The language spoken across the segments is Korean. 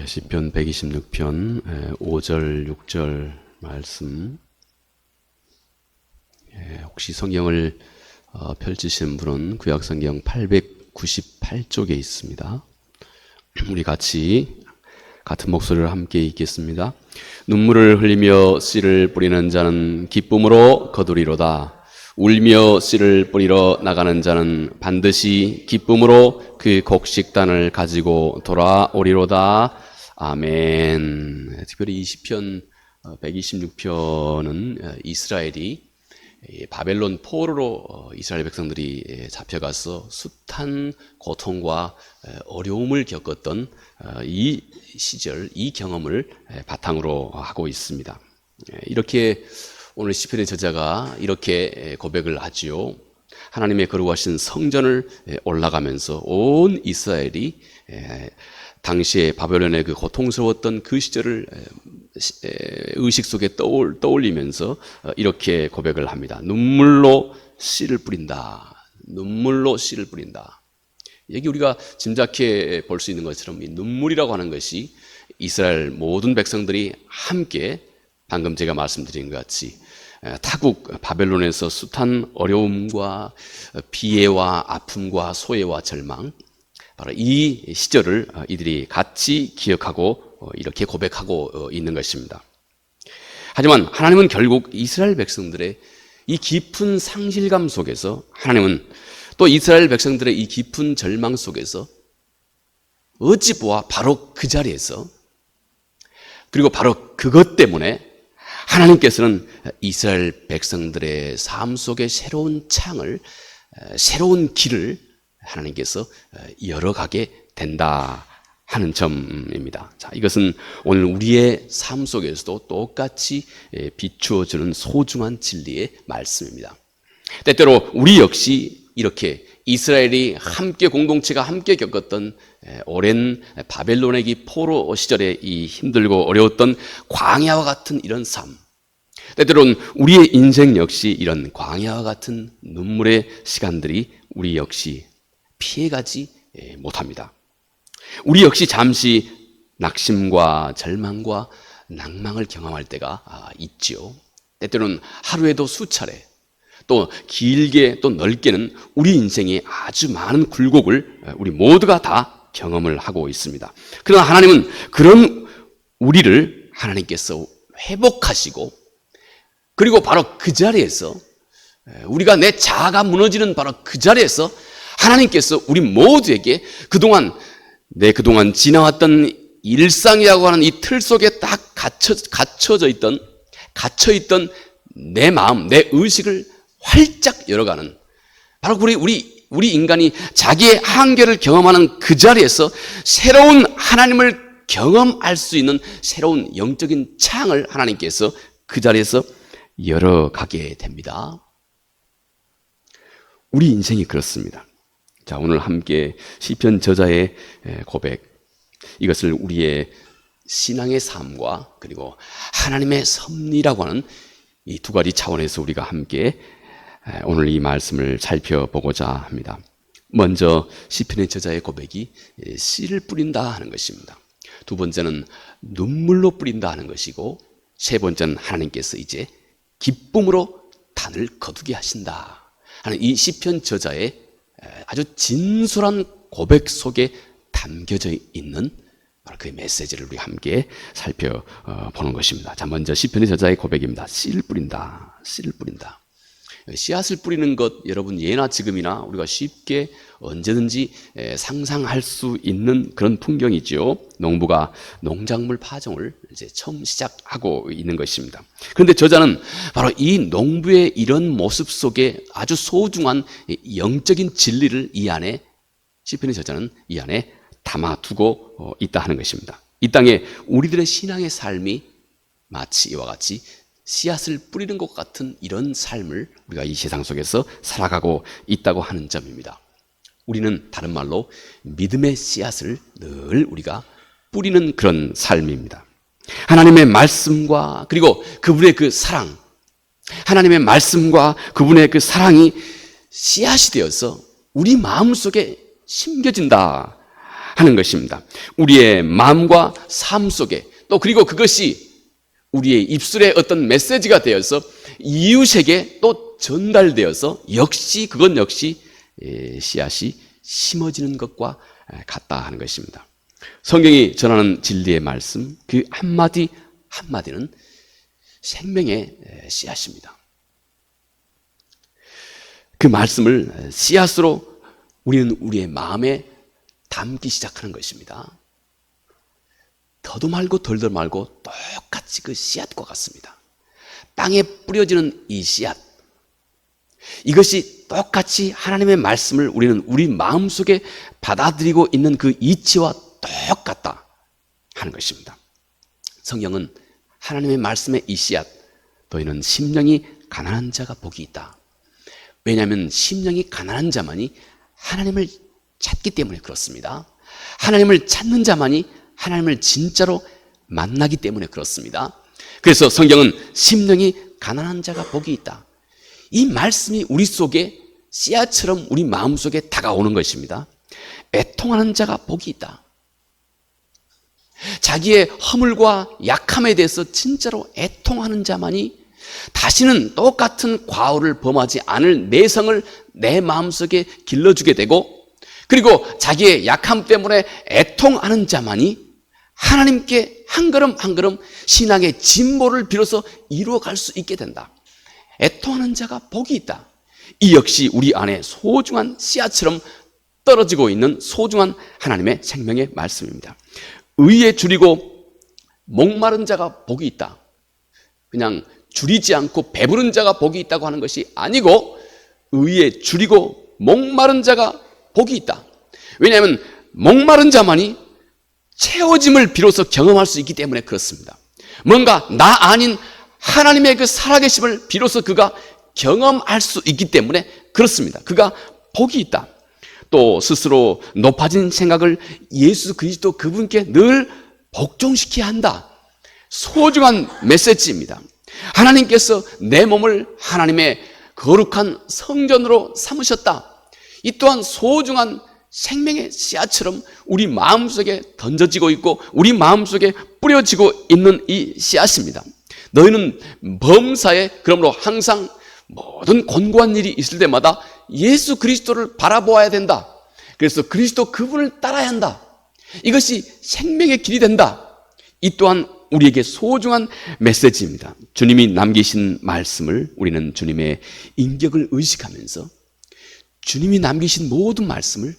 시편 126편 5절 6절 말씀. 혹시 성경을 펼치시는 분은 구약성경 898쪽에 있습니다. 우리 같이 같은 목소리를 함께 읽겠습니다. 눈물을 흘리며 씨를 뿌리는 자는 기쁨으로 거두리로다. 울며 씨를 뿌리러 나가는 자는 반드시 기쁨으로 그 곡식단을 가지고 돌아오리로다. 아멘. 특별히 이 시편 126편은 이스라엘이 바벨론 포로로 이스라엘 백성들이 잡혀가서 숱한 고통과 어려움을 겪었던 이 시절, 이 경험을 바탕으로 하고 있습니다. 이렇게 오늘 시편의 저자가 이렇게 고백을 하지요. 하나님의 거룩하신 성전을 올라가면서 온 이스라엘이 당시에 바벨론의 그 고통스러웠던 그 시절을 의식 속에 떠올리면서 이렇게 고백을 합니다. 눈물로 씨를 뿌린다. 눈물로 씨를 뿌린다. 여기 우리가 짐작해 볼 수 있는 것처럼 이 눈물이라고 하는 것이 이스라엘 모든 백성들이 함께 방금 제가 말씀드린 것 같이 타국 바벨론에서 숱한 어려움과 비애와 아픔과 소외와 절망, 바로 이 시절을 이들이 같이 기억하고 이렇게 고백하고 있는 것입니다. 하지만 하나님은 결국 이스라엘 백성들의 이 깊은 상실감 속에서, 하나님은 또 이스라엘 백성들의 이 깊은 절망 속에서 어찌 보아 바로 그 자리에서, 그리고 바로 그것 때문에 하나님께서는 이스라엘 백성들의 삶 속에 새로운 창을, 새로운 길을 하나님께서 열어가게 된다 하는 점입니다. 자, 이것은 오늘 우리의 삶 속에서도 똑같이 비추어주는 소중한 진리의 말씀입니다. 때때로 우리 역시 이렇게 이스라엘이 함께, 공동체가 함께 겪었던 오랜 바벨론의 이 포로 시절에 이 힘들고 어려웠던 광야와 같은 이런 삶, 때때로는 우리의 인생 역시 이런 광야와 같은 눈물의 시간들이 우리 역시 피해가지 못합니다. 우리 역시 잠시 낙심과 절망과 낭망을 경험할 때가 있지요. 때때로는 하루에도 수차례, 또 길게 또 넓게는 우리 인생에 아주 많은 굴곡을 우리 모두가 다 경험을 하고 있습니다. 그러나 하나님은 그런 우리를 하나님께서 회복하시고, 그리고 바로 그 자리에서, 우리가 내 자아가 무너지는 바로 그 자리에서 하나님께서 우리 모두에게 그동안 지나왔던 일상이라고 하는 이 틀 속에 딱 갇혀있던 내 마음, 내 의식을 활짝 열어가는, 바로 우리 인간이 자기의 한계를 경험하는 그 자리에서 새로운 하나님을 경험할 수 있는 새로운 영적인 창을 하나님께서 그 자리에서 열어가게 됩니다. 우리 인생이 그렇습니다. 자, 오늘 함께 시편 저자의 고백, 이것을 우리의 신앙의 삶과 그리고 하나님의 섭리라고 하는 이 두 가지 차원에서 우리가 함께 오늘 이 말씀을 살펴보고자 합니다. 먼저 시편의 저자의 고백이 씨를 뿌린다 하는 것입니다. 두 번째는 눈물로 뿌린다 하는 것이고, 세 번째는 하나님께서 이제 기쁨으로 단을 거두게 하신다 하는 이 시편 저자의 아주 진솔한 고백 속에 담겨져 있는 바로 그 메시지를 우리 함께 살펴보는 것입니다. 자, 먼저 시편의 저자의 고백입니다. 씨를 뿌린다, 씨를 뿌린다. 씨앗을 뿌리는 것, 여러분 예나 지금이나 우리가 쉽게 언제든지 상상할 수 있는 그런 풍경이죠. 농부가 농작물 파종을 이제 처음 시작하고 있는 것입니다. 그런데 저자는 바로 이 농부의 이런 모습 속에 아주 소중한 영적인 진리를 이 안에, 시편의 저자는 이 안에 담아두고 있다 하는 것입니다. 이 땅에 우리들의 신앙의 삶이 마치 이와 같이 씨앗을 뿌리는 것 같은 이런 삶을 우리가 이 세상 속에서 살아가고 있다고 하는 점입니다. 우리는 다른 말로 믿음의 씨앗을 늘 우리가 뿌리는 그런 삶입니다. 하나님의 말씀과 그리고 그분의 그 사랑, 하나님의 말씀과 그분의 그 사랑이 씨앗이 되어서 우리 마음속에 심겨진다 하는 것입니다. 우리의 마음과 삶 속에 또 그리고 그것이 우리의 입술에 어떤 메시지가 되어서 이웃에게 또 전달되어서 그건 역시 씨앗이 심어지는 것과 같다 하는 것입니다. 성경이 전하는 진리의 말씀, 그 한마디 한마디는 생명의 씨앗입니다. 그 말씀을 씨앗으로 우리는 우리의 마음에 담기 시작하는 것입니다. 더도 말고 덜도 말고 똑같이 그 씨앗과 같습니다. 땅에 뿌려지는 이 씨앗, 이것이 똑같이 하나님의 말씀을 우리는 우리 마음속에 받아들이고 있는 그 이치와 똑같다 하는 것입니다. 성경은 하나님의 말씀의 이 씨앗, 너희는 심령이 가난한 자가 복이 있다. 왜냐하면 심령이 가난한 자만이 하나님을 찾기 때문에 그렇습니다. 하나님을 찾는 자만이 하나님을 진짜로 만나기 때문에 그렇습니다. 그래서 성경은 심령이 가난한 자가 복이 있다. 이 말씀이 우리 속에 씨앗처럼 우리 마음속에 다가오는 것입니다. 애통하는 자가 복이 있다. 자기의 허물과 약함에 대해서 진짜로 애통하는 자만이 다시는 똑같은 과오를 범하지 않을 내성을 내 마음속에 길러주게 되고, 그리고 자기의 약함 때문에 애통하는 자만이 하나님께 한 걸음 한 걸음 신앙의 진보를 비로소 이루어갈 수 있게 된다. 애통하는 자가 복이 있다. 이 역시 우리 안에 소중한 씨앗처럼 떨어지고 있는 소중한 하나님의 생명의 말씀입니다. 의에 줄이고 목마른 자가 복이 있다. 그냥 줄이지 않고 배부른 자가 복이 있다고 하는 것이 아니고, 의에 줄이고 목마른 자가 복이 있다. 왜냐하면 목마른 자만이 채워짐을 비로소 경험할 수 있기 때문에 그렇습니다. 뭔가 나 아닌 하나님의 그 살아계심을 비로소 그가 경험할 수 있기 때문에 그렇습니다. 그가 복이 있다. 또 스스로 높아진 생각을 예수 그리스도 그분께 늘 복종시켜야 한다. 소중한 메시지입니다. 하나님께서 내 몸을 하나님의 거룩한 성전으로 삼으셨다. 이 또한 소중한 생명의 씨앗처럼 우리 마음속에 던져지고 있고 우리 마음속에 뿌려지고 있는 이 씨앗입니다. 너희는 범사에 그러므로 항상 모든 곤고한 일이 있을 때마다 예수 그리스도를 바라보아야 된다. 그래서 그리스도 그분을 따라야 한다. 이것이 생명의 길이 된다. 이 또한 우리에게 소중한 메시지입니다. 주님이 남기신 말씀을 우리는 주님의 인격을 의식하면서 주님이 남기신 모든 말씀을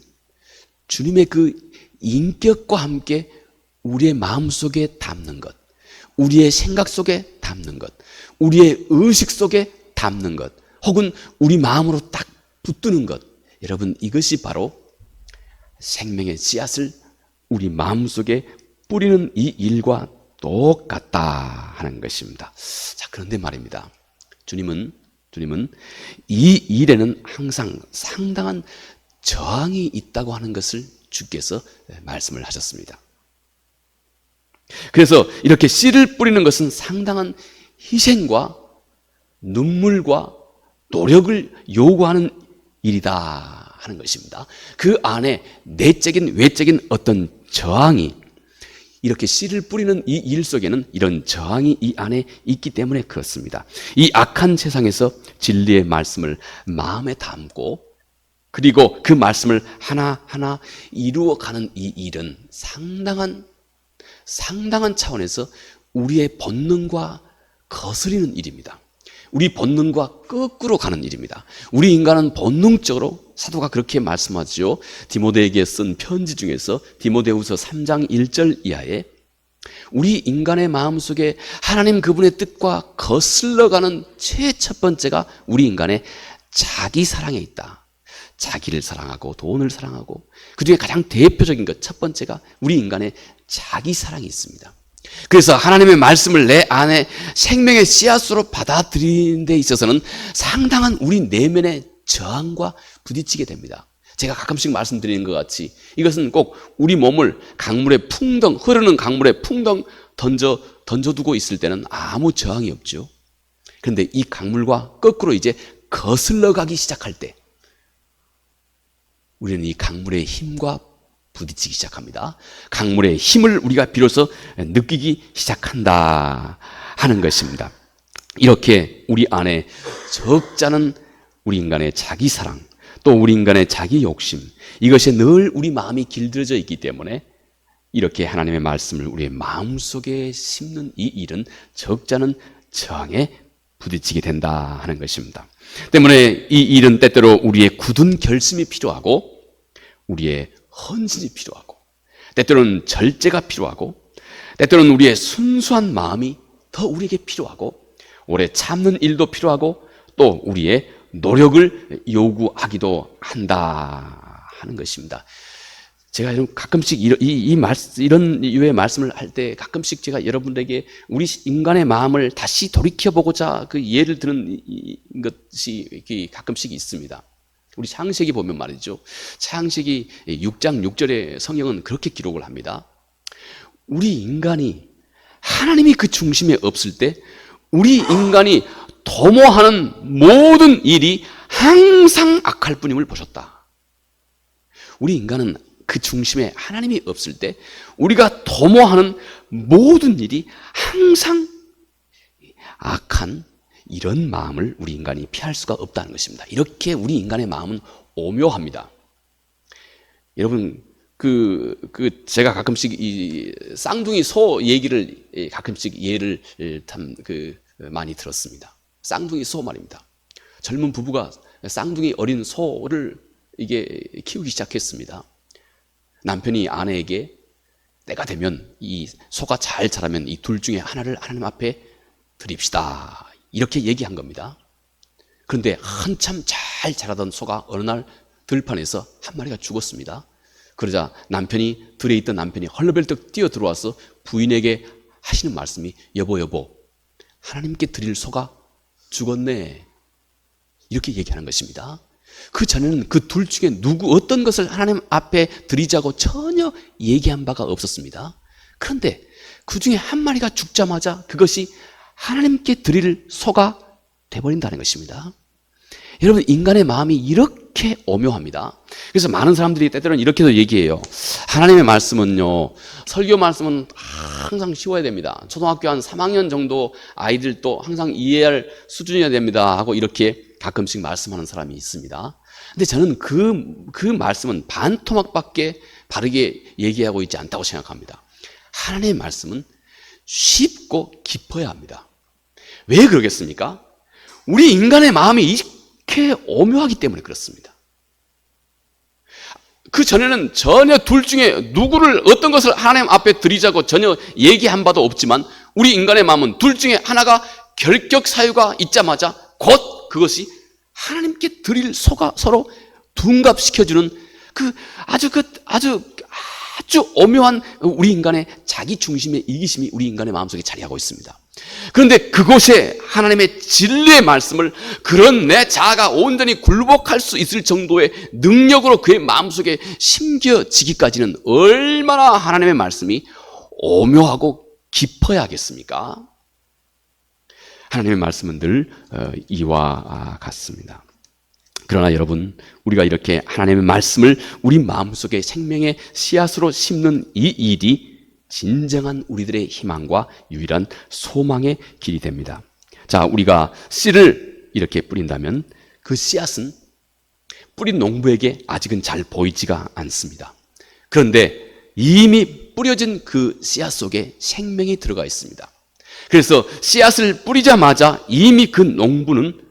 주님의 그 인격과 함께 우리의 마음속에 담는 것, 우리의 생각 속에 담는 것, 우리의 의식 속에 담는 것, 혹은 우리 마음으로 딱 붙드는 것, 여러분 이것이 바로 생명의 씨앗을 우리 마음속에 뿌리는 이 일과 똑같다 하는 것입니다. 자, 그런데 말입니다. 주님은 이 일에는 항상 상당한 저항이 있다고 하는 것을 주께서 말씀을 하셨습니다. 그래서 이렇게 씨를 뿌리는 것은 상당한 희생과 눈물과 노력을 요구하는 일이다 하는 것입니다. 그 안에 내적인 외적인 어떤 저항이, 이렇게 씨를 뿌리는 이 일 속에는 이런 저항이 이 안에 있기 때문에 그렇습니다. 이 악한 세상에서 진리의 말씀을 마음에 담고 그리고 그 말씀을 하나하나 이루어가는 이 일은 상당한 차원에서 우리의 본능과 거스리는 일입니다. 우리 본능과 거꾸로 가는 일입니다. 우리 인간은 본능적으로, 사도가 그렇게 말씀하죠. 디모데에게 쓴 편지 중에서 디모데후서 3장 1절 이하에 우리 인간의 마음속에 하나님 그분의 뜻과 거슬러가는 첫 번째가 우리 인간의 자기 사랑에 있다. 자기를 사랑하고 돈을 사랑하고, 그중에 가장 대표적인 것 첫 번째가 우리 인간의 자기 사랑이 있습니다. 그래서 하나님의 말씀을 내 안에 생명의 씨앗으로 받아들이는 데 있어서는 상당한 우리 내면의 저항과 부딪히게 됩니다. 제가 가끔씩 말씀드리는 것 같이 이것은 꼭 우리 몸을 강물에 풍덩, 흐르는 강물에 풍덩 던져두고 있을 때는 아무 저항이 없죠. 그런데 이 강물과 거꾸로 이제 거슬러 가기 시작할 때 우리는 이 강물의 힘과 부딪히기 시작합니다. 강물의 힘을 우리가 비로소 느끼기 시작한다 하는 것입니다. 이렇게 우리 안에 적잖은 우리 인간의 자기 사랑, 또 우리 인간의 자기 욕심, 이것에 늘 우리 마음이 길들여져 있기 때문에 이렇게 하나님의 말씀을 우리의 마음속에 심는 이 일은 적잖은 저항에 부딪히게 된다 하는 것입니다. 때문에 이 일은 때때로 우리의 굳은 결심이 필요하고 우리의 헌신이 필요하고 때때로는 절제가 필요하고 때때로는 우리의 순수한 마음이 더 우리에게 필요하고 오래 참는 일도 필요하고 또 우리의 노력을 요구하기도 한다 하는 것입니다. 제가 가끔씩 이런 유의 말씀을 할 때 가끔씩 제가 여러분들에게 우리 인간의 마음을 다시 돌이켜보고자 그 예를 드는 것이 가끔씩 있습니다. 우리 창세기 보면 말이죠. 창세기 6장 6절에 성경은 그렇게 기록을 합니다. 우리 인간이 하나님이 그 중심에 없을 때 우리 인간이 도모하는 모든 일이 항상 악할 뿐임을 보셨다. 우리 인간은 그 중심에 하나님이 없을 때 우리가 도모하는 모든 일이 항상 악한 이런 마음을 우리 인간이 피할 수가 없다는 것입니다. 이렇게 우리 인간의 마음은 오묘합니다. 여러분, 제가 가끔씩 이 쌍둥이 소 얘기를 가끔씩 예를 많이 들었습니다. 쌍둥이 소 말입니다. 젊은 부부가 쌍둥이 어린 소를 키우기 시작했습니다. 남편이 아내에게 때가 되면 이 소가 잘 자라면 이 둘 중에 하나를 하나님 앞에 드립시다. 이렇게 얘기한 겁니다. 그런데 한참 잘 자라던 소가 어느 날 들판에서 한 마리가 죽었습니다. 그러자 들에 있던 남편이 헐레벌떡 뛰어 들어와서 부인에게 하시는 말씀이 여보 하나님께 드릴 소가 죽었네. 이렇게 얘기하는 것입니다. 그 전에는 그 둘 중에 어떤 것을 하나님 앞에 드리자고 전혀 얘기한 바가 없었습니다. 그런데 그 중에 한 마리가 죽자마자 그것이 하나님께 드릴 소가 돼버린다는 것입니다. 여러분, 인간의 마음이 이렇게 오묘합니다. 그래서 많은 사람들이 때때로는 이렇게도 얘기해요. 하나님의 말씀은요, 설교 말씀은 항상 쉬워야 됩니다. 초등학교 한 3학년 정도 아이들도 항상 이해할 수준이어야 됩니다 하고 이렇게 가끔씩 말씀하는 사람이 있습니다. 근데 저는 그 말씀은 반토막밖에 바르게 얘기하고 있지 않다고 생각합니다. 하나님의 말씀은 쉽고 깊어야 합니다. 왜 그러겠습니까? 우리 인간의 마음이 이렇게 오묘하기 때문에 그렇습니다. 그 전에는 전혀 둘 중에 어떤 것을 하나님 앞에 드리자고 전혀 얘기한 바도 없지만 우리 인간의 마음은 둘 중에 하나가 결격 사유가 있자마자 곧 그것이 하나님께 드릴 소가 서로 둔갑시켜주는 아주 오묘한 우리 인간의 자기 중심의 이기심이 우리 인간의 마음속에 자리하고 있습니다. 그런데 그곳에 하나님의 진리의 말씀을 그런 내 자아가 온전히 굴복할 수 있을 정도의 능력으로 그의 마음속에 심겨지기까지는 얼마나 하나님의 말씀이 오묘하고 깊어야 하겠습니까? 하나님의 말씀은 늘 이와 같습니다. 그러나 여러분, 우리가 이렇게 하나님의 말씀을 우리 마음속에 생명의 씨앗으로 심는 이 일이 진정한 우리들의 희망과 유일한 소망의 길이 됩니다. 자, 우리가 씨를 이렇게 뿌린다면 그 씨앗은 뿌린 농부에게 아직은 잘 보이지가 않습니다. 그런데 이미 뿌려진 그 씨앗 속에 생명이 들어가 있습니다. 그래서 씨앗을 뿌리자마자 이미 그 농부는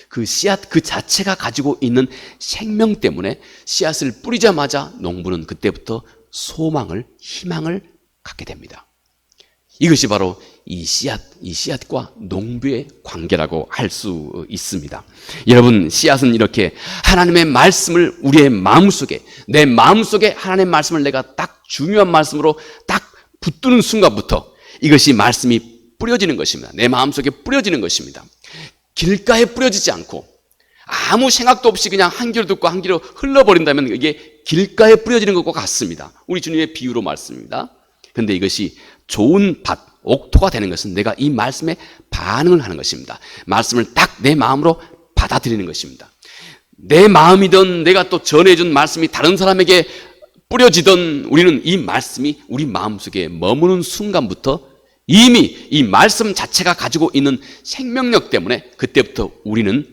그 씨앗 그 자체가 가지고 있는 생명 때문에 씨앗을 뿌리자마자 농부는 그때부터 소망을, 희망을 갖게 됩니다. 이것이 바로 이 씨앗과 농부의 관계라고 할 수 있습니다. 여러분, 씨앗은 이렇게 하나님의 말씀을 우리의 마음속에, 내 마음속에 하나님의 말씀을 내가 딱 중요한 말씀으로 딱 붙드는 순간부터 이것이 말씀이 뿌려지는 것입니다. 내 마음속에 뿌려지는 것입니다. 길가에 뿌려지지 않고 아무 생각도 없이 그냥 한 귀로 듣고 한 귀로 흘러버린다면 이게 길가에 뿌려지는 것과 같습니다. 우리 주님의 비유로 말씀입니다. 그런데 이것이 좋은 밭, 옥토가 되는 것은 내가 이 말씀에 반응을 하는 것입니다. 말씀을 딱 내 마음으로 받아들이는 것입니다. 내 마음이든 내가 또 전해준 말씀이 다른 사람에게 뿌려지던 우리는 이 말씀이 우리 마음속에 머무는 순간부터 이미 이 말씀 자체가 가지고 있는 생명력 때문에 그때부터 우리는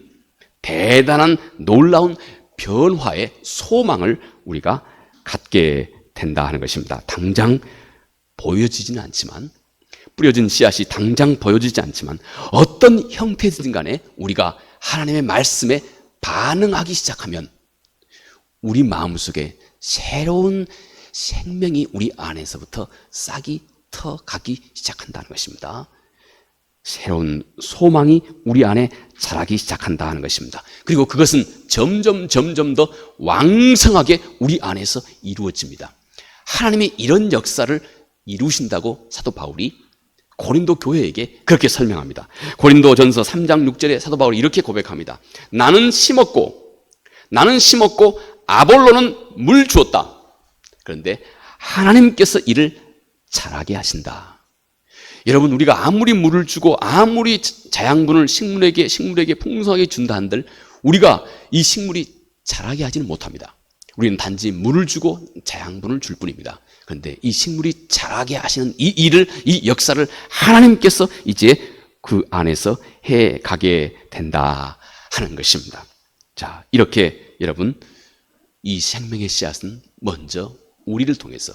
대단한 놀라운 변화의 소망을 우리가 갖게 된다 하는 것입니다. 당장 보여지지는 않지만, 뿌려진 씨앗이 당장 보여지지 않지만 어떤 형태든 간에 우리가 하나님의 말씀에 반응하기 시작하면 우리 마음속에 새로운 생명이 우리 안에서부터 싹이 터가기 시작한다는 것입니다. 새로운 소망이 우리 안에 자라기 시작한다는 것입니다. 그리고 그것은 점점 더 왕성하게 우리 안에서 이루어집니다. 하나님이 이런 역사를 이루신다고 사도 바울이 고린도 교회에게 그렇게 설명합니다. 고린도전서 3장 6절에 사도 바울이 이렇게 고백합니다. 나는 심었고 아볼로는 물 주었다. 그런데 하나님께서 이를 자라게 하신다. 여러분, 우리가 아무리 물을 주고 아무리 자양분을 식물에게 풍성하게 준다 한들 우리가 이 식물이 자라게 하지는 못합니다. 우리는 단지 물을 주고 자양분을 줄 뿐입니다. 그런데 이 식물이 자라게 하시는 이 일을, 이 역사를 하나님께서 이제 그 안에서 해 가게 된다 하는 것입니다. 자, 이렇게 여러분, 이 생명의 씨앗은 먼저 우리를 통해서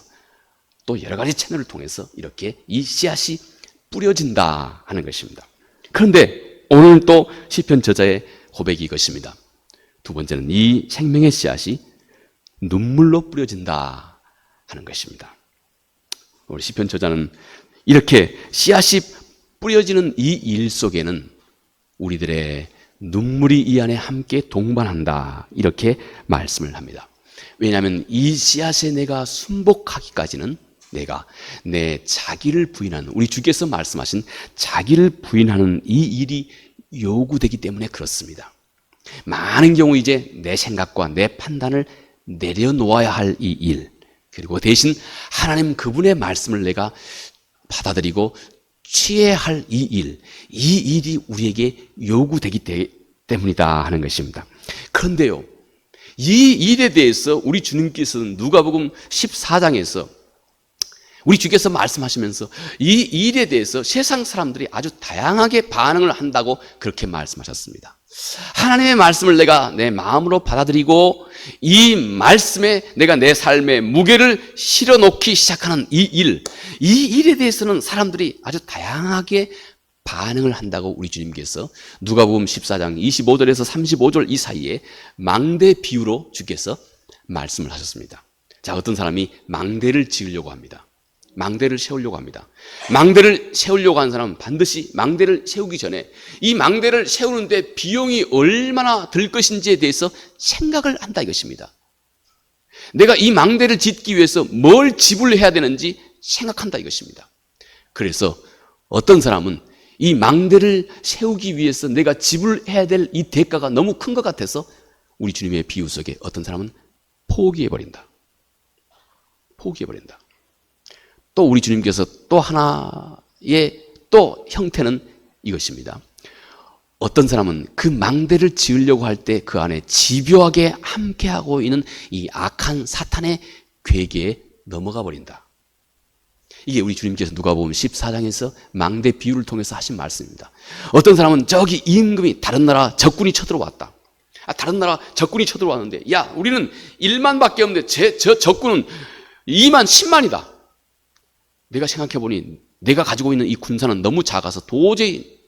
또 여러 가지 채널을 통해서 이렇게 이 씨앗이 뿌려진다 하는 것입니다. 그런데 오늘 또 시편 저자의 고백이 이것입니다. 두 번째는 이 생명의 씨앗이 눈물로 뿌려진다 하는 것입니다. 우리 시편 저자는 이렇게 씨앗이 뿌려지는 이 일 속에는 우리들의 눈물이 이 안에 함께 동반한다, 이렇게 말씀을 합니다. 왜냐하면 이 씨앗에 내가 순복하기까지는 내가 내 자기를 부인하는, 우리 주께서 말씀하신 자기를 부인하는 이 일이 요구되기 때문에 그렇습니다. 많은 경우 이제 내 생각과 내 판단을 내려놓아야 할 이 일, 그리고 대신 하나님 그분의 말씀을 내가 받아들이고 취해야 할 이 일이 우리에게 요구되기 때문이다 하는 것입니다. 그런데요, 이 일에 대해서 우리 주님께서는 누가복음 14장에서 우리 주께서 말씀하시면서 이 일에 대해서 세상 사람들이 아주 다양하게 반응을 한다고 그렇게 말씀하셨습니다. 하나님의 말씀을 내가 내 마음으로 받아들이고 이 말씀에 내가 내 삶의 무게를 실어놓기 시작하는 이 일에 대해서는 사람들이 아주 다양하게 반응을 한다고 우리 주님께서 누가복음 14장 25절에서 35절 이 사이에 망대 비유로 주께서 말씀을 하셨습니다. 자, 어떤 사람이 망대를 지으려고 합니다. 망대를 세우려고 합니다. 망대를 세우려고 하는 사람은 반드시 망대를 세우기 전에 이 망대를 세우는데 비용이 얼마나 들 것인지에 대해서 생각을 한다 이것입니다. 내가 이 망대를 짓기 위해서 뭘 지불해야 되는지 생각한다 이것입니다. 그래서 어떤 사람은 이 망대를 세우기 위해서 내가 지불해야 될 이 대가가 너무 큰 것 같아서 우리 주님의 비유 속에 어떤 사람은 포기해버린다. 또 우리 주님께서 또 하나의 또 형태는 이것입니다. 어떤 사람은 그 망대를 지으려고 할 때 그 안에 집요하게 함께하고 있는 이 악한 사탄의 괴계에 넘어가 버린다. 이게 우리 주님께서 누가복음 14장에서 망대 비유를 통해서 하신 말씀입니다. 어떤 사람은 저기 임금이 다른 나라 적군이 쳐들어왔다. 다른 나라 적군이 쳐들어왔는데 야, 우리는 1만밖에 없는데 저 적군은 2만 10만이다. 내가 생각해보니 내가 가지고 있는 이 군사는 너무 작아서 도저히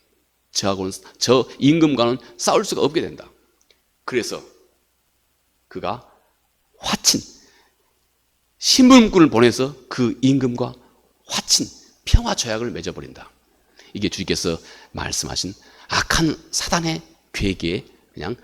저 임금과는 싸울 수가 없게 된다. 그래서 그가 신분꾼을 보내서 그 임금과 평화 조약을 맺어버린다. 이게 주님께서 말씀하신 악한 사단의 괴계에 그냥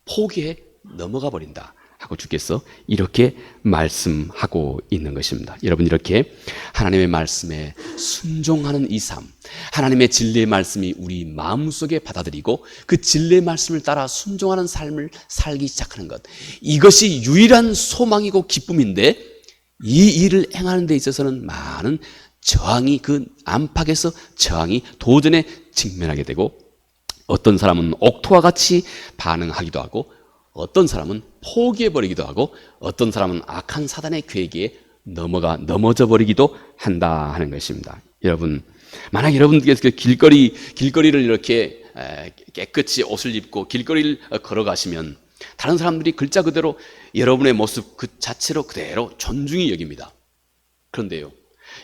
포기해 넘어가 버린다 하고 주께서 이렇게 말씀하고 있는 것입니다. 여러분, 이렇게 하나님의 말씀에 순종하는 이 삶, 하나님의 진리의 말씀이 우리 마음속에 받아들이고 그 진리의 말씀을 따라 순종하는 삶을 살기 시작하는 것, 이것이 유일한 소망이고 기쁨인데 이 일을 행하는 데 있어서는 많은 저항이, 그 안팎에서 저항이 도전에 직면하게 되고 어떤 사람은 옥토와 같이 반응하기도 하고 어떤 사람은 포기해버리기도 하고 어떤 사람은 악한 사단의 계획에 넘어져 버리기도 한다 하는 것입니다. 여러분, 만약 여러분께서 길거리를 이렇게 깨끗이 옷을 입고 길거리를 걸어가시면 다른 사람들이 글자 그대로 여러분의 모습 그 자체로 그대로 존중이 여깁니다. 그런데요,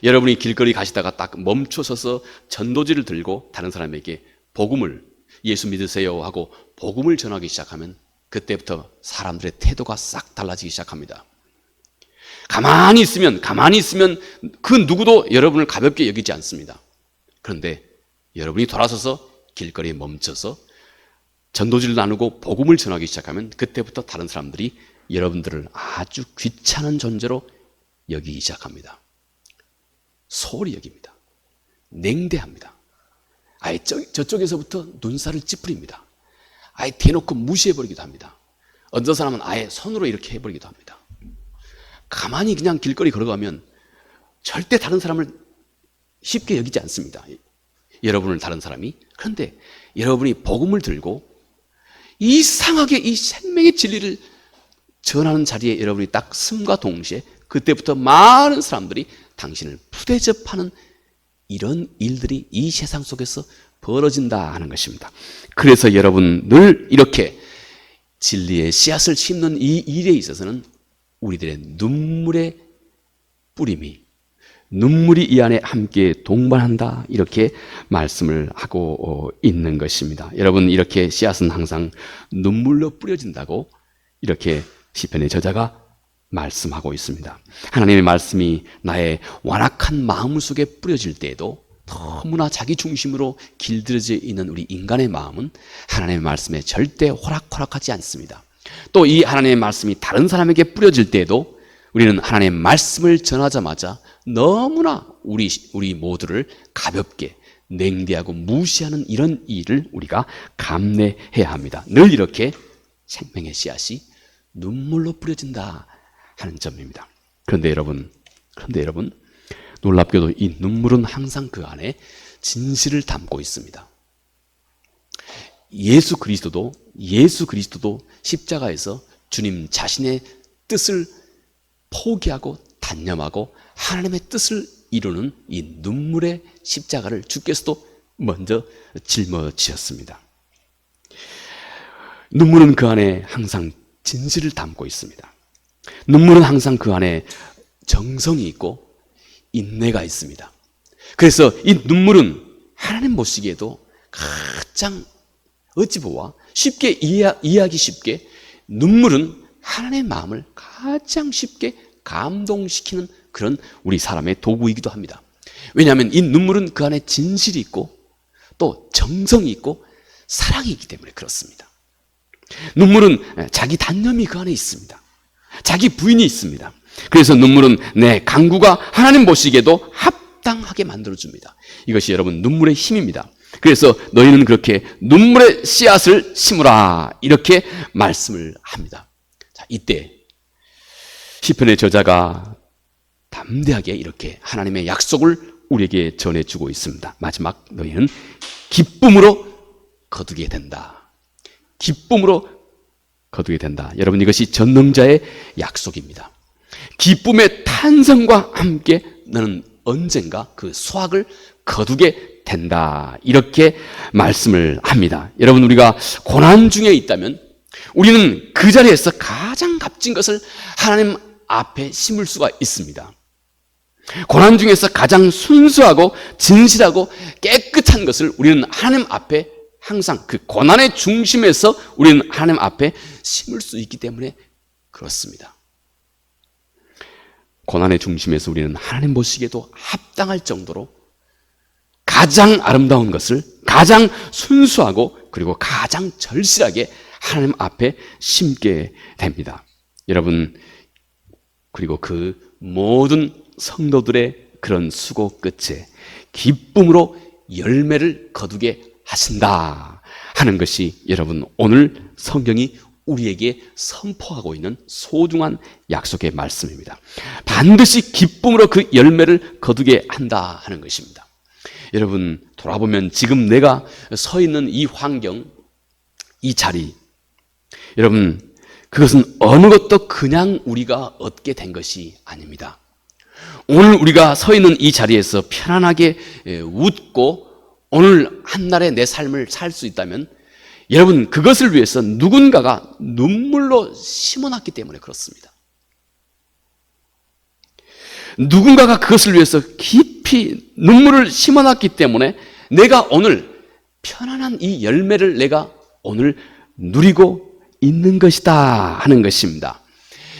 여러분이 길거리 가시다가 딱 멈춰서서 전도지를 들고 다른 사람에게 복음을, 예수 믿으세요 하고 복음을 전하기 시작하면 그때부터 사람들의 태도가 싹 달라지기 시작합니다. 가만히 있으면 그 누구도 여러분을 가볍게 여기지 않습니다. 그런데 여러분이 돌아서서 길거리에 멈춰서 전도지를 나누고 복음을 전하기 시작하면 그때부터 다른 사람들이 여러분들을 아주 귀찮은 존재로 여기기 시작합니다. 소홀히 여깁니다. 냉대합니다. 아예 저쪽에서부터 눈살을 찌푸립니다. 아예 대놓고 무시해버리기도 합니다. 어떤 사람은 아예 손으로 이렇게 해버리기도 합니다. 가만히 그냥 길거리 걸어가면 절대 다른 사람을 쉽게 여기지 않습니다. 여러분을 다른 사람이. 그런데 여러분이 복음을 들고 이상하게 이 생명의 진리를 전하는 자리에 여러분이 딱 숨과 동시에 그때부터 많은 사람들이 당신을 푸대접하는 이런 일들이 이 세상 속에서 벌어진다 하는 것입니다. 그래서 여러분 늘 이렇게 진리의 씨앗을 심는 이 일에 있어서는 우리들의 눈물의 뿌림이, 눈물이 이 안에 함께 동반한다 이렇게 말씀을 하고 있는 것입니다. 여러분, 이렇게 씨앗은 항상 눈물로 뿌려진다고 이렇게 시편의 저자가 말씀하고 있습니다. 하나님의 말씀이 나의 완악한 마음 속에 뿌려질 때에도 너무나 자기 중심으로 길들여져 있는 우리 인간의 마음은 하나님의 말씀에 절대 호락호락하지 않습니다. 또 이 하나님의 말씀이 다른 사람에게 뿌려질 때에도 우리는 하나님의 말씀을 전하자마자 너무나 우리 모두를 가볍게 냉대하고 무시하는 이런 일을 우리가 감내해야 합니다. 늘 이렇게 생명의 씨앗이 눈물로 뿌려진다 하는 점입니다. 그런데 여러분, 놀랍게도 이 눈물은 항상 그 안에 진실을 담고 있습니다. 예수 그리스도도 십자가에서 주님 자신의 뜻을 포기하고 단념하고 하나님의 뜻을 이루는 이 눈물의 십자가를 주께서도 먼저 짊어지셨습니다. 눈물은 그 안에 항상 진실을 담고 있습니다. 눈물은 항상 그 안에 정성이 있고 인내가 있습니다. 그래서 이 눈물은 하나님 보시기에도 가장 어찌 보아 쉽게 이해하기 쉽게 눈물은 하나님의 마음을 가장 쉽게 감동시키는 그런 우리 사람의 도구이기도 합니다. 왜냐하면 이 눈물은 그 안에 진실이 있고 또 정성이 있고 사랑이 있기 때문에 그렇습니다. 눈물은 자기 단념이 그 안에 있습니다. 자기 부인이 있습니다. 그래서 눈물은 내 강구가 하나님 보시기에도 합당하게 만들어줍니다. 이것이 여러분 눈물의 힘입니다. 그래서 너희는 그렇게 눈물의 씨앗을 심으라 이렇게 말씀을 합니다. 자, 이때 시편의 저자가 담대하게 이렇게 하나님의 약속을 우리에게 전해주고 있습니다. 마지막, 너희는 기쁨으로 거두게 된다. 기쁨으로 거두게 된다. 여러분, 이것이 전능자의 약속입니다. 기쁨의 탄생과 함께 너는 언젠가 그 수확을 거두게 된다. 이렇게 말씀을 합니다. 여러분, 우리가 고난 중에 있다면 우리는 그 자리에서 가장 값진 것을 하나님 앞에 심을 수가 있습니다. 고난 중에서 가장 순수하고 진실하고 깨끗한 것을 우리는 하나님 앞에 항상 그 고난의 중심에서 우리는 하나님 앞에 심을 수 있기 때문에 그렇습니다. 고난의 중심에서 우리는 하나님 보시기에도 합당할 정도로 가장 아름다운 것을 가장 순수하고 그리고 가장 절실하게 하나님 앞에 심게 됩니다. 여러분, 그리고 그 모든 성도들의 그런 수고 끝에 기쁨으로 열매를 거두게 하신다 하는 것이 여러분 오늘 성경이 우리에게 선포하고 있는 소중한 약속의 말씀입니다. 반드시 기쁨으로 그 열매를 거두게 한다 하는 것입니다. 여러분, 돌아보면 지금 내가 서 있는 이 환경, 이 자리, 여러분 그것은 어느 것도 그냥 우리가 얻게 된 것이 아닙니다. 오늘 우리가 서 있는 이 자리에서 편안하게 웃고 오늘 한날의 내 삶을 살 수 있다면 여러분, 그것을 위해서 누군가가 눈물로 심어놨기 때문에 그렇습니다. 누군가가 그것을 위해서 깊이 눈물을 심어놨기 때문에 내가 오늘 편안한 이 열매를 내가 오늘 누리고 있는 것이다 하는 것입니다.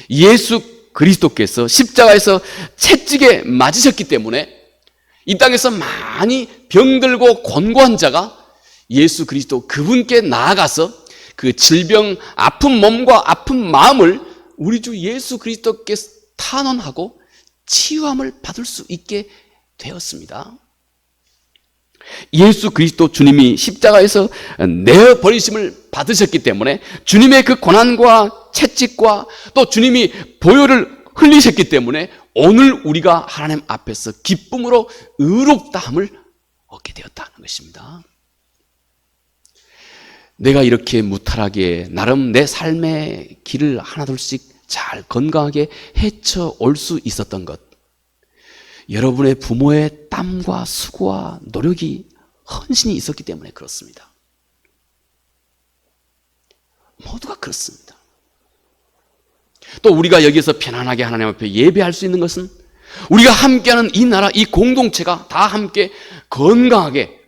예수 그리스도께서 십자가에서 채찍에 맞으셨기 때문에 이 땅에서 많이 병들고 곤고한 자가 예수 그리스도 그분께 나아가서 그 질병, 아픈 몸과 아픈 마음을 우리 주 예수 그리스도께 탄원하고 치유함을 받을 수 있게 되었습니다. 예수 그리스도 주님이 십자가에서 내어버리심을 받으셨기 때문에 주님의 그 고난과 채찍과 또 주님이 보혈을 흘리셨기 때문에 오늘 우리가 하나님 앞에서 기쁨으로 의롭다함을 얻게 되었다는 것입니다. 내가 이렇게 무탈하게 나름 내 삶의 길을 하나둘씩 잘 건강하게 헤쳐올 수 있었던 것, 여러분의 부모의 땀과 수고와 노력이 헌신이 있었기 때문에 그렇습니다. 모두가 그렇습니다. 또 우리가 여기서 편안하게 하나님 앞에 예배할 수 있는 것은 우리가 함께하는 이 나라, 이 공동체가 다 함께 건강하게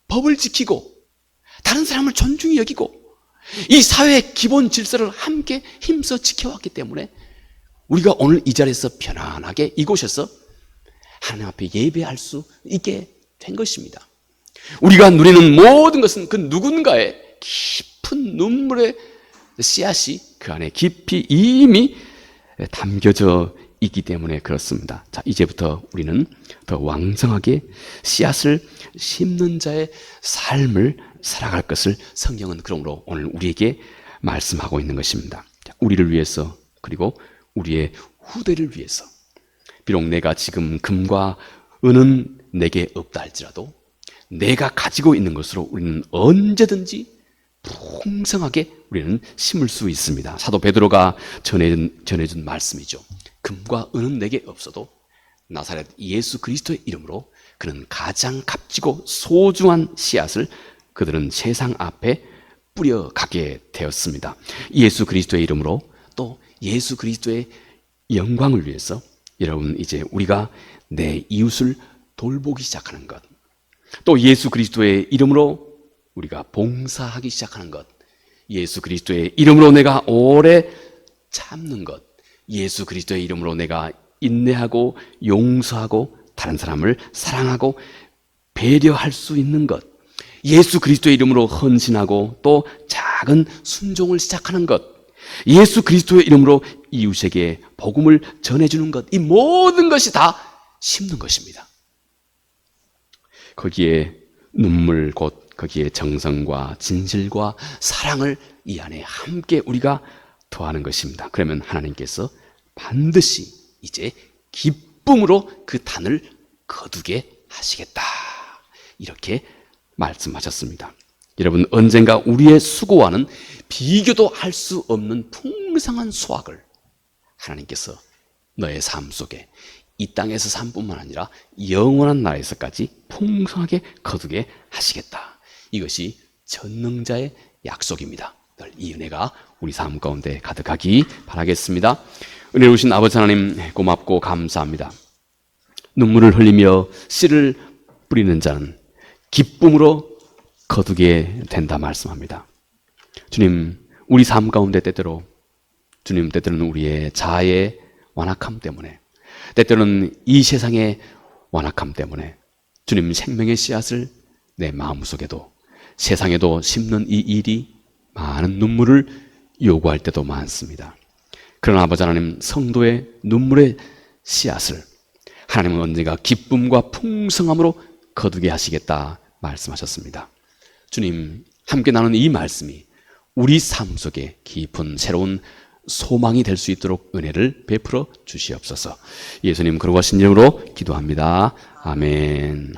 법을 지키고 다른 사람을 존중히 여기고 이 사회의 기본 질서를 함께 힘써 지켜왔기 때문에 우리가 오늘 이 자리에서 편안하게 이곳에서 하나님 앞에 예배할 수 있게 된 것입니다. 우리가 누리는 모든 것은 그 누군가의 깊은 눈물의 씨앗이 그 안에 깊이 이미 담겨져 있기 때문에 그렇습니다. 자, 이제부터 우리는 더 왕성하게 씨앗을 심는 자의 삶을 살아갈 것을 성경은 그러므로 오늘 우리에게 말씀하고 있는 것입니다. 자, 우리를 위해서 그리고 우리의 후대를 위해서 비록 내가 지금 금과 은은 내게 없다 할지라도 내가 가지고 있는 것으로 우리는 언제든지 풍성하게 우리는 심을 수 있습니다. 사도 베드로가 전해준 말씀이죠. 금과 은은 내게 없어도 나사렛 예수 그리스도의 이름으로 그는 가장 값지고 소중한 씨앗을 그들은 세상 앞에 뿌려가게 되었습니다. 예수 그리스도의 이름으로 또 예수 그리스도의 영광을 위해서 여러분, 이제 우리가 내 이웃을 돌보기 시작하는 것, 또 예수 그리스도의 이름으로 우리가 봉사하기 시작하는 것, 예수 그리스도의 이름으로 내가 오래 참는 것, 예수 그리스도의 이름으로 내가 인내하고 용서하고 다른 사람을 사랑하고 배려할 수 있는 것, 예수 그리스도의 이름으로 헌신하고 또 작은 순종을 시작하는 것, 예수 그리스도의 이름으로 이웃에게 복음을 전해주는 것, 이 모든 것이 다 심는 것입니다. 거기에 눈물 곧 거기에 정성과 진실과 사랑을 이 안에 함께 우리가 더하는 것입니다. 그러면 하나님께서 반드시 이제 기쁨으로 그 단을 거두게 하시겠다, 이렇게 말씀하셨습니다. 여러분, 언젠가 우리의 수고와는 비교도 할 수 없는 풍성한 수확을 하나님께서 너의 삶 속에 이 땅에서 삶뿐만 아니라 영원한 나라에서까지 풍성하게 거두게 하시겠다. 이것이 전능자의 약속입니다. 이 은혜가 우리 삶 가운데 가득하기 바라겠습니다. 은혜로우신 아버지 하나님, 고맙고 감사합니다. 눈물을 흘리며 씨를 뿌리는 자는 기쁨으로 거두게 된다 말씀합니다. 주님, 우리 삶 가운데 때때로 주님, 때때로는 우리의 자아의 완악함 때문에, 때때로는 이 세상의 완악함 때문에 주님 생명의 씨앗을 내 마음속에도 세상에도 심는 이 일이 많은 눈물을 요구할 때도 많습니다. 그러나 아버지 하나님, 성도의 눈물의 씨앗을 하나님은 언젠가 기쁨과 풍성함으로 거두게 하시겠다 말씀하셨습니다. 주님, 함께 나누는 이 말씀이 우리 삶 속에 깊은 새로운 소망이 될 수 있도록 은혜를 베풀어 주시옵소서. 예수님 거룩하신 이름으로 기도합니다. 아멘.